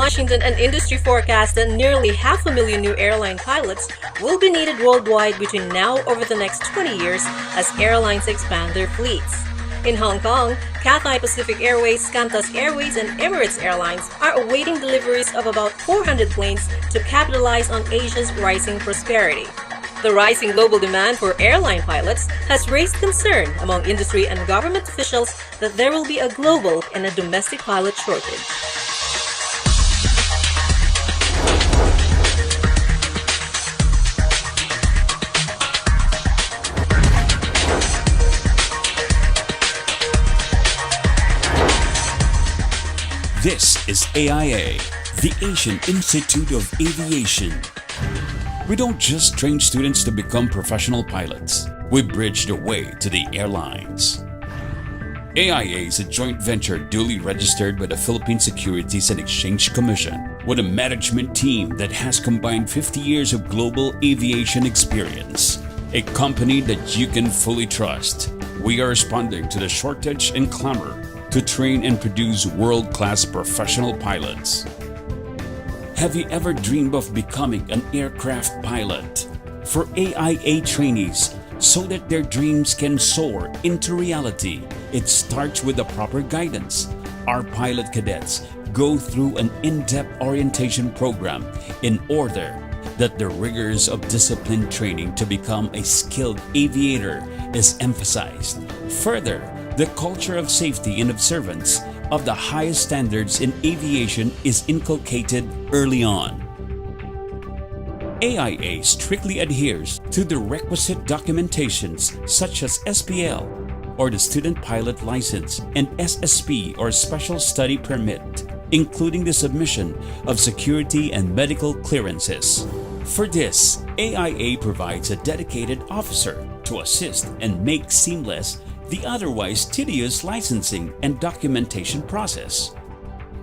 Washington and industry forecast that nearly 500,000 new airline pilots will be needed worldwide between now over the next 20 years as airlines expand their fleets. In Hong Kong, Cathay Pacific Airways, Qantas Airways, and Emirates Airlines are awaiting deliveries of about 400 planes to capitalize on Asia's rising prosperity. The rising global demand for airline pilots has raised concern among industry and government officials that there will be a global and a domestic pilot shortage. This is AIA, the Asian Institute of Aviation. We don't just train students to become professional pilots. We bridge the way to the airlines. AIA is a joint venture duly registered by the Philippine Securities and Exchange Commission with a management team that has combined 50 years of global aviation experience. A company that you can fully trust. We are responding to the shortage and clamor to train and produce world-class professional pilots. Have you ever dreamed of becoming an aircraft pilot? For AIA trainees, so that their dreams can soar into reality, it starts with the proper guidance. Our pilot cadets go through an in-depth orientation program in order that the rigors of disciplined training to become a skilled aviator is emphasized. Further, the culture of safety and observance of the highest standards in aviation is inculcated early on. AIA strictly adheres to the requisite documentations such as SPL or the Student Pilot License and SSP or Special Study Permit, including the submission of security and medical clearances. For this, AIA provides a dedicated officer to assist and make seamless the otherwise tedious licensing and documentation process.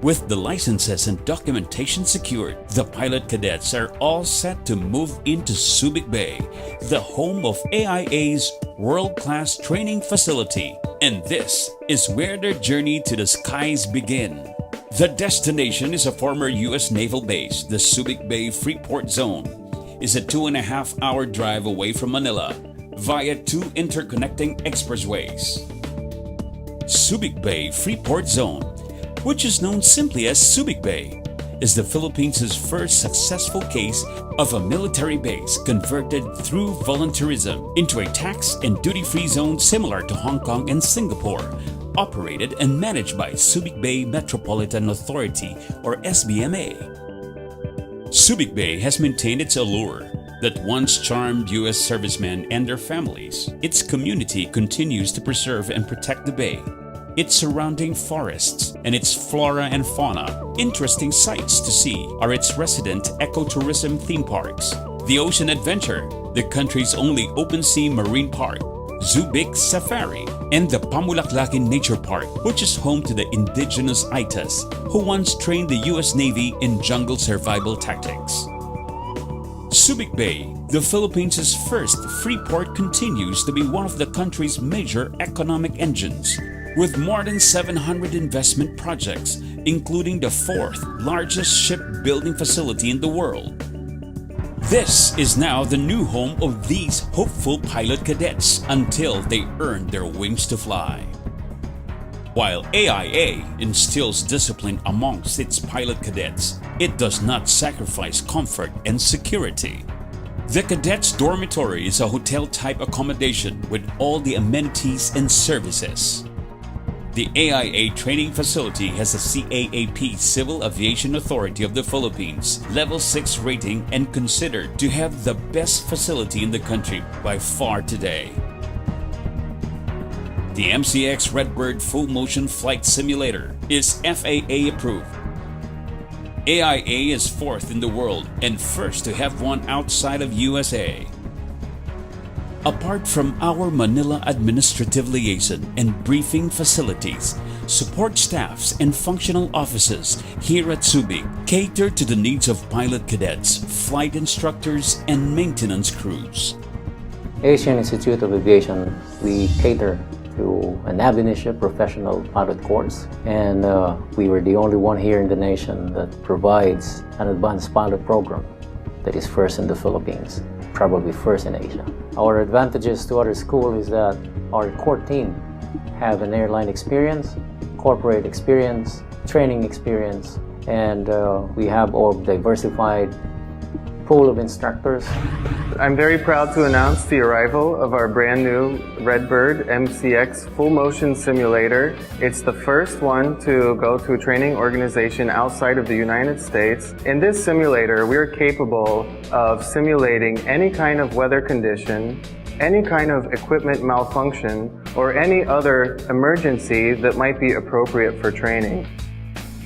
With the licenses and documentation secured, the pilot cadets are all set to move into Subic Bay, the home of AIA's world-class training facility. And this is where their journey to the skies begin. The destination is a former U.S. naval base. The Subic Bay Freeport Zone is a 2.5-hour drive away from Manila via 2 interconnecting expressways. Subic Bay Freeport Zone, which is known simply as Subic Bay, is the Philippines' first successful case of a military base converted through volunteerism into a tax and duty-free zone similar to Hong Kong and Singapore, operated and managed by Subic Bay Metropolitan Authority or SBMA. Subic Bay has maintained its allure that once charmed U.S. servicemen and their families. Its community continues to preserve and protect the bay, its surrounding forests, and its flora and fauna. Interesting sights to see are its resident ecotourism theme parks, the Ocean Adventure, the country's only open-sea marine park, Subic Safari, and the Pamulaklakin Nature Park, which is home to the indigenous Aitas, who once trained the U.S. Navy in jungle survival tactics. Subic Bay, the Philippines' first free port, continues to be one of the country's major economic engines, with more than 700 investment projects, including the 4th largest shipbuilding facility in the world. This is now the new home of these hopeful pilot cadets until they earn their wings to fly. While AIA instills discipline amongst its pilot cadets, it does not sacrifice comfort and security. The cadets' dormitory is a hotel-type accommodation with all the amenities and services. The AIA training facility has a CAAP Civil Aviation Authority of the Philippines Level 6 rating and considered to have the best facility in the country by far today. The MCX Redbird Full Motion Flight Simulator is FAA approved. AIA is 4th in the world and first to have one outside of USA. Apart from our Manila administrative liaison and briefing facilities, support staffs and functional offices here at Subic cater to the needs of pilot cadets, flight instructors, and maintenance crews. Asian Institute of Aviation, we cater through an ab initio professional pilot course, and we were the only one here in the nation that provides an advanced pilot program that is first in the Philippines, probably first in Asia. Our advantages to other schools is that our core team have an airline experience, corporate experience, training experience, and we have all diversified pool of instructors. I'm very proud to announce the arrival of our brand new Redbird MCX full motion simulator. It's the first one to go to a training organization outside of the United States. In this simulator, we're capable of simulating any kind of weather condition, any kind of equipment malfunction, or any other emergency that might be appropriate for training.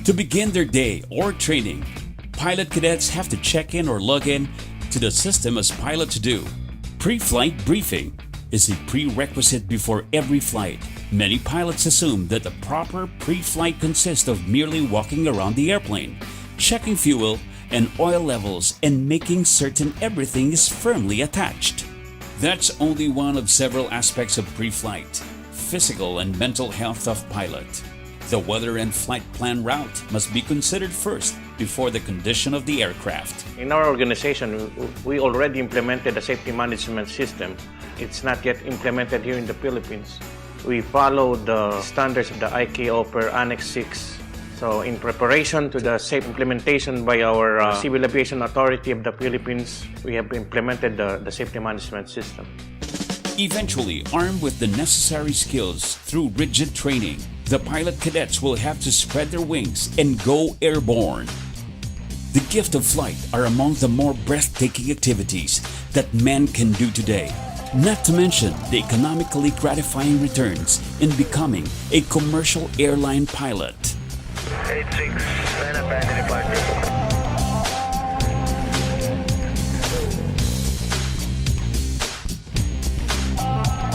To begin their day or training, pilot cadets have to check in or log in to the system as pilots do. Pre-flight briefing is a prerequisite before every flight. Many pilots assume that the proper pre-flight consists of merely walking around the airplane, checking fuel and oil levels, and making certain everything is firmly attached. That's only one of several aspects of pre-flight, physical and mental health of pilot. The weather and flight plan route must be considered first before the condition of the aircraft. In our organization, we already implemented a safety management system. It's not yet implemented here in the Philippines. We follow the standards of the ICAO per Annex 6. So in preparation to the safe implementation by our Civil Aviation Authority of the Philippines, we have implemented the safety management system. Eventually, armed with the necessary skills through rigid training, the pilot cadets will have to spread their wings and go airborne. The gift of flight are among the more breathtaking activities that man can do today, not to mention the economically gratifying returns in becoming a commercial airline pilot. 86, line up and departure.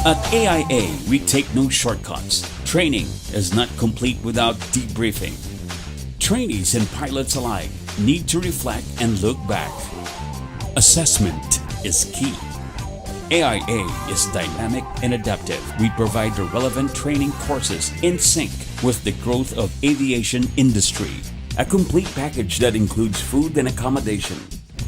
At AIA, we take no shortcuts. Training is not complete without debriefing. Trainees and pilots alike need to reflect and look back. Assessment is key. AIA is dynamic and adaptive. We provide the relevant training courses in sync with the growth of aviation industry. A complete package that includes food and accommodation,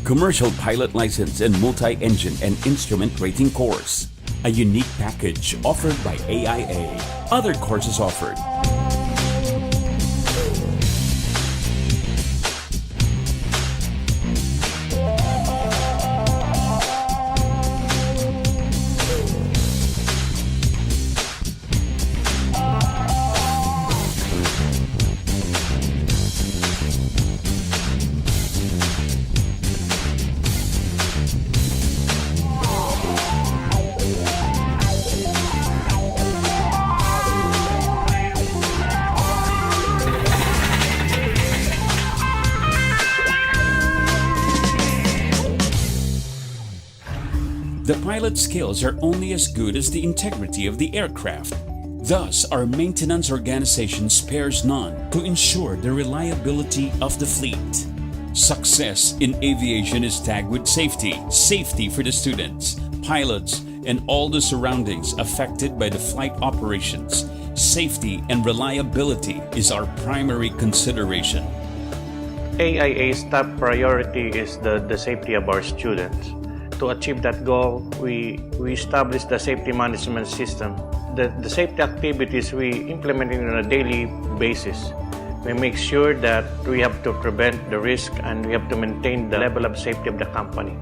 commercial pilot license and multi-engine and instrument rating course. A unique package offered by AIA. Other courses offered. The pilot skills are only as good as the integrity of the aircraft. Thus, our maintenance organization spares none to ensure the reliability of the fleet. Success in aviation is tagged with safety. Safety for the students, pilots, and all the surroundings affected by the flight operations. Safety and reliability is our primary consideration. AIA's top priority is the safety of our students. To achieve that goal, we established the safety management system. The safety activities we implement on a daily basis. We make sure that we have to prevent the risk and we have to maintain the level of safety of the company.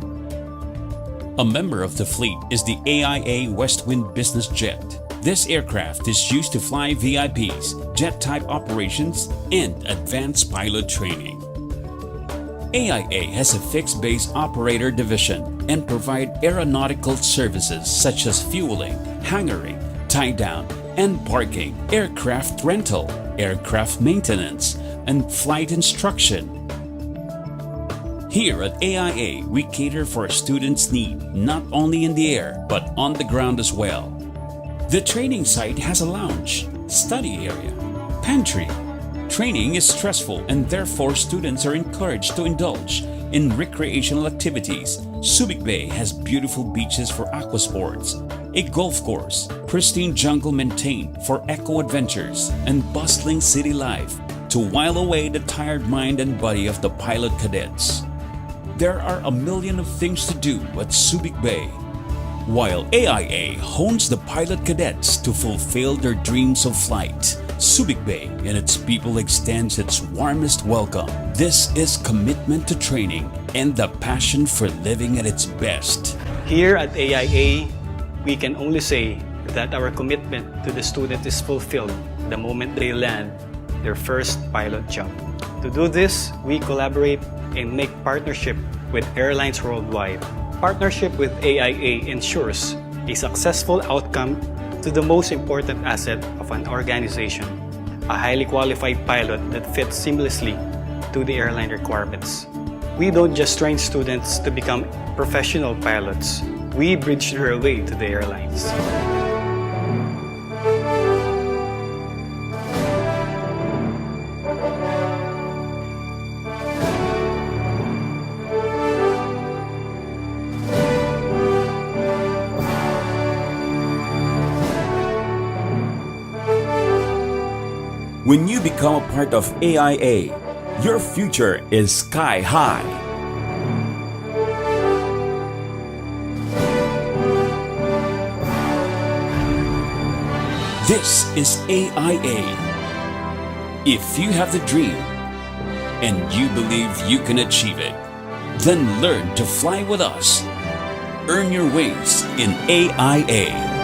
A member of the fleet is the AIA Westwind Business Jet. This aircraft is used to fly VIPs, jet-type operations, and advanced pilot training. AIA has a fixed-base operator division and provide aeronautical services such as fueling, hangaring, tie-down, and parking, aircraft rental, aircraft maintenance, and flight instruction. Here at AIA, we cater for a student's need, not only in the air, but on the ground as well. The training site has a lounge, study area, pantry. Training is stressful and therefore students are encouraged to indulge in recreational activities Subic Bay has beautiful beaches for aqua sports, a golf course, pristine jungle maintained for eco adventures, and bustling city life to while away the tired mind and body of the pilot cadets. There are a million of things to do at Subic Bay, while AIA hones the pilot cadets to fulfill their dreams of flight. Subic Bay and its people extends its warmest welcome. This is commitment to training and the passion for living at its best. Here at AIA, we can only say that our commitment to the student is fulfilled the moment they land their first pilot job. To do this, we collaborate and make partnership with airlines worldwide. Partnership with AIA ensures a successful outcome to the most important asset of an organization, a highly qualified pilot that fits seamlessly to the airline requirements. We don't just train students to become professional pilots, we bridge their way to the airlines. When you become a part of AIA, your future is sky high. This is AIA. If you have the dream and you believe you can achieve it, then learn to fly with us. Earn your wings in AIA.